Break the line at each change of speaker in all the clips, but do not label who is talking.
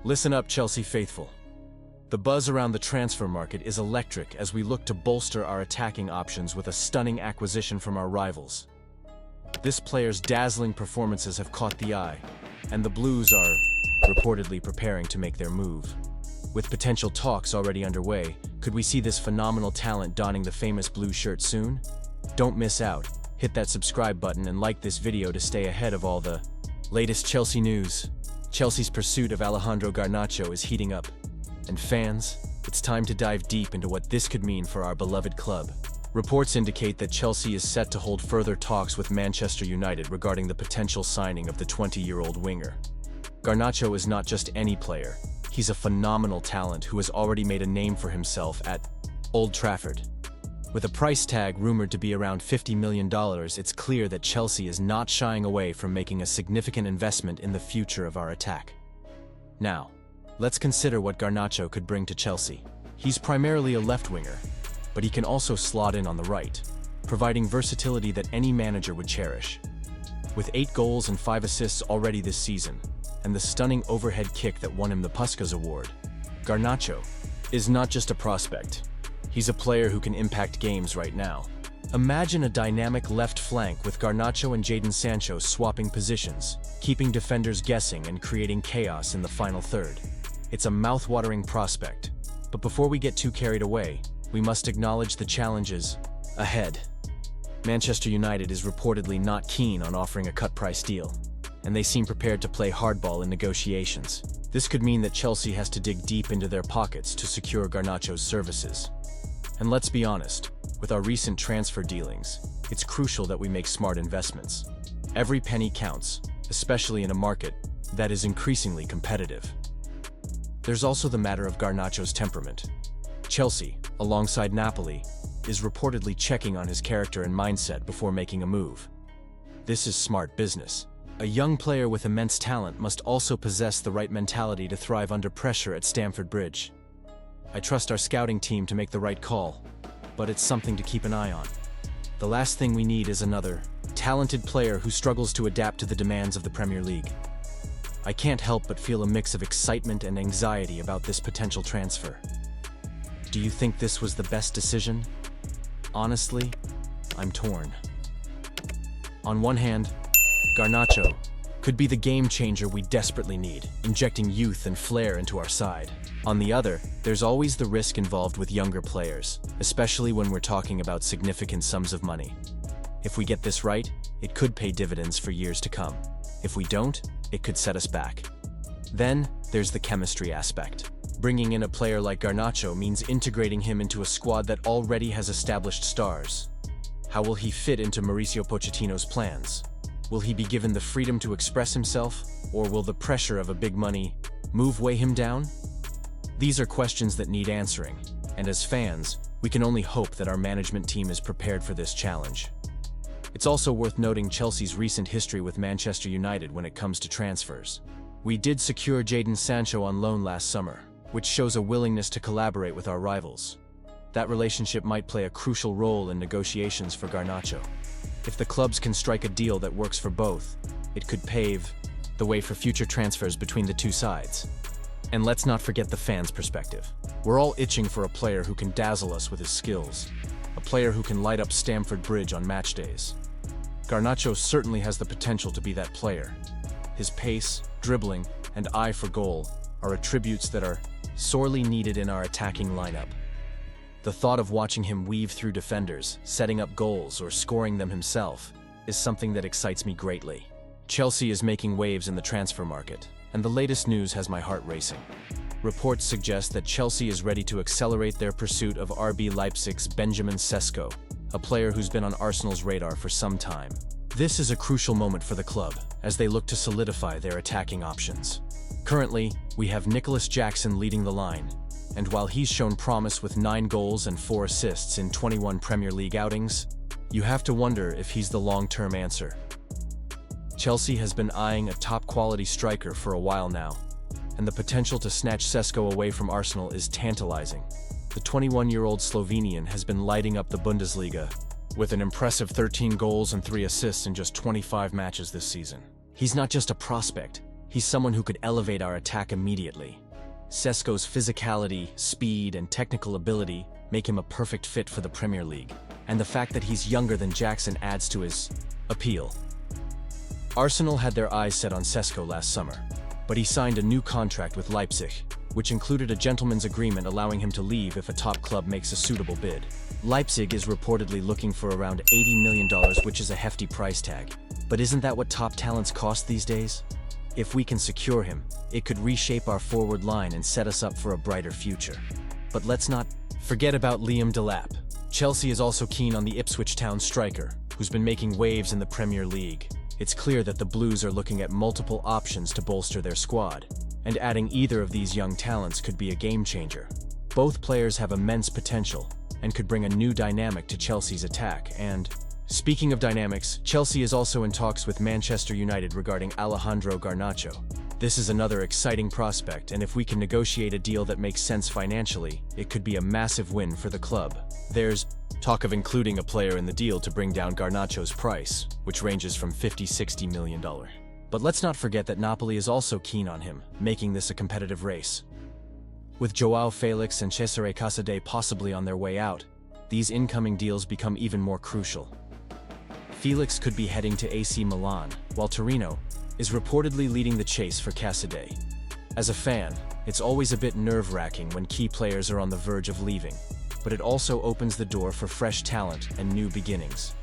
Listen up, Chelsea faithful. The buzz around the transfer market is electric as we look to bolster our attacking options with a stunning acquisition from our rivals. This player's dazzling performances have caught the eye, and the Blues are reportedly preparing to make their move. With potential talks already underway, could we see this phenomenal talent donning the famous blue shirt soon? Don't miss out. Hit that subscribe button and like this video to stay ahead of all the latest Chelsea news. Chelsea's pursuit of Alejandro Garnacho is heating up. And fans, it's time to dive deep into what this could mean for our beloved club. Reports indicate that Chelsea is set to hold further talks with Manchester United regarding the potential signing of the 20-year-old winger. Garnacho is not just any player. He's a phenomenal talent who has already made a name for himself at Old Trafford. With a price tag rumored to be around $50 million, it's clear that Chelsea is not shying away from making a significant investment in the future of our attack. Now, let's consider what Garnacho could bring to Chelsea. He's primarily a left winger, but he can also slot in on the right, providing versatility that any manager would cherish. With 8 goals and 5 assists already this season, and the stunning overhead kick that won him the Puskas Award, Garnacho is not just a prospect. He's a player who can impact games right now. Imagine a dynamic left flank with Garnacho and Jadon Sancho swapping positions, keeping defenders guessing and creating chaos in the final third. It's a mouth-watering prospect. But before we get too carried away, we must acknowledge the challenges ahead. Manchester United is reportedly not keen on offering a cut-price deal, and they seem prepared to play hardball in negotiations. This could mean that Chelsea has to dig deep into their pockets to secure Garnacho's services. And let's be honest, with our recent transfer dealings, it's crucial that we make smart investments. Every penny counts, especially in a market that is increasingly competitive. There's also the matter of Garnacho's temperament. Chelsea, alongside Napoli, is reportedly checking on his character and mindset before making a move. This is smart business. A young player with immense talent must also possess the right mentality to thrive under pressure at Stamford Bridge. I trust our scouting team to make the right call, but it's something to keep an eye on. The last thing we need is another talented player who struggles to adapt to the demands of the Premier League. I can't help but feel a mix of excitement and anxiety about this potential transfer. Do you think this was the best decision? Honestly, I'm torn. On one hand, Garnacho could be the game changer we desperately need, injecting youth and flair into our side. On the other, there's always the risk involved with younger players, especially when we're talking about significant sums of money. If we get this right, it could pay dividends for years to come. If we don't, it could set us back. Then, there's the chemistry aspect. Bringing in a player like Garnacho means integrating him into a squad that already has established stars. How will he fit into Mauricio Pochettino's plans? Will he be given the freedom to express himself, or will the pressure of a big money move weigh him down? These are questions that need answering, and as fans, we can only hope that our management team is prepared for this challenge. It's also worth noting Chelsea's recent history with Manchester United when it comes to transfers. We did secure Jadon Sancho on loan last summer, which shows a willingness to collaborate with our rivals. That relationship might play a crucial role in negotiations for Garnacho. If the clubs can strike a deal that works for both, it could pave the way for future transfers between the two sides. And let's not forget the fans' perspective. We're all itching for a player who can dazzle us with his skills, a player who can light up Stamford Bridge on match days. Garnacho certainly has the potential to be that player. His pace, dribbling, and eye for goal are attributes that are sorely needed in our attacking lineup. The thought of watching him weave through defenders, setting up goals, or scoring them himself is something that excites me greatly. Chelsea is making waves in the transfer market, and the latest news has my heart racing. Reports suggest that Chelsea is ready to accelerate their pursuit of RB Leipzig's Benjamin Sesko, a player who's been on Arsenal's radar for some time. This is a crucial moment for the club, as they look to solidify their attacking options. Currently, we have Nicholas Jackson leading the line, and while he's shown promise with 9 goals and 4 assists in 21 Premier League outings, you have to wonder if he's the long-term answer. Chelsea has been eyeing a top-quality striker for a while now, and the potential to snatch Sesko away from Arsenal is tantalizing. The 21-year-old Slovenian has been lighting up the Bundesliga with an impressive 13 goals and 3 assists in just 25 matches this season. He's not just a prospect, He's someone who could elevate our attack immediately. Sesko's physicality, speed, and technical ability make him a perfect fit for the Premier League, and the fact that he's younger than Jackson adds to his appeal. Arsenal had their eyes set on Sesko last summer, but he signed a new contract with Leipzig, which included a gentleman's agreement allowing him to leave if a top club makes a suitable bid. Leipzig is reportedly looking for around $80 million, which is a hefty price tag. But isn't that what top talents cost these days? If we can secure him, it could reshape our forward line and set us up for a brighter future. But let's not forget about Liam Delap. Chelsea is also keen on the Ipswich Town striker, who's been making waves in the Premier League. It's clear that the Blues are looking at multiple options to bolster their squad, and adding either of these young talents could be a game-changer. Both players have immense potential and could bring a new dynamic to Chelsea's attack. And speaking of dynamics, Chelsea is also in talks with Manchester United regarding Alejandro Garnacho. This is another exciting prospect, and if we can negotiate a deal that makes sense financially, it could be a massive win for the club. There's talk of including a player in the deal to bring down Garnacho's price, which ranges from $50–60 million. But let's not forget that Napoli is also keen on him, making this a competitive race. With João Felix and Cesare Casade possibly on their way out, these incoming deals become even more crucial. Felix could be heading to AC Milan, while Torino is reportedly leading the chase for Casade. As a fan, it's always a bit nerve-wracking when key players are on the verge of leaving, but it also opens the door for fresh talent and new beginnings.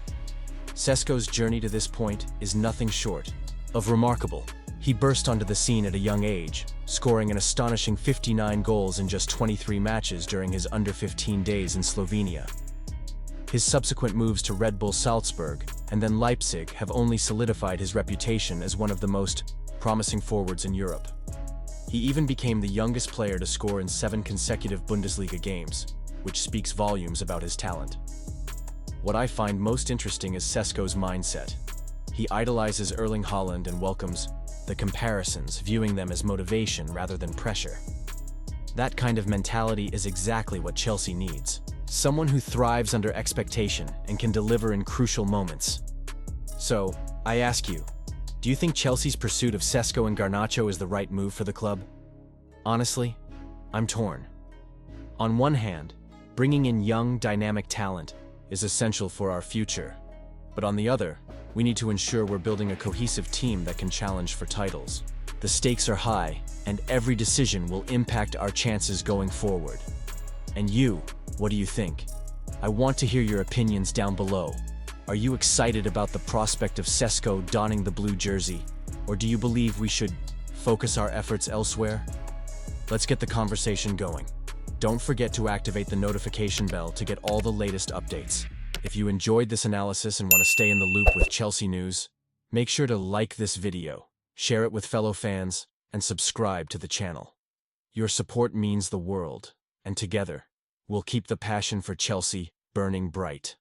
Sesko's journey to this point is nothing short of remarkable. He burst onto the scene at a young age, scoring an astonishing 59 goals in just 23 matches during his under-15 days in Slovenia. His subsequent moves to Red Bull Salzburg and then Leipzig have only solidified his reputation as one of the most promising forwards in Europe. He even became the youngest player to score in 7 consecutive Bundesliga games, which speaks volumes about his talent. What I find most interesting is Sesko's mindset. He idolizes Erling Haaland and welcomes the comparisons, viewing them as motivation rather than pressure. That kind of mentality is exactly what Chelsea needs. Someone who thrives under expectation and can deliver in crucial moments. So, I ask you, do you think Chelsea's pursuit of Sesko and Garnacho is the right move for the club? Honestly, I'm torn. On one hand, bringing in young, dynamic talent is essential for our future. But on the other, we need to ensure we're building a cohesive team that can challenge for titles. The stakes are high, and every decision will impact our chances going forward. And you, what do you think? I want to hear your opinions down below. Are you excited about the prospect of Sesko donning the blue jersey? Or do you believe we should focus our efforts elsewhere? Let's get the conversation going. Don't forget to activate the notification bell to get all the latest updates. If you enjoyed this analysis and want to stay in the loop with Chelsea news, make sure to like this video, share it with fellow fans, and subscribe to the channel. Your support means the world, and together, we'll keep the passion for Chelsea burning bright.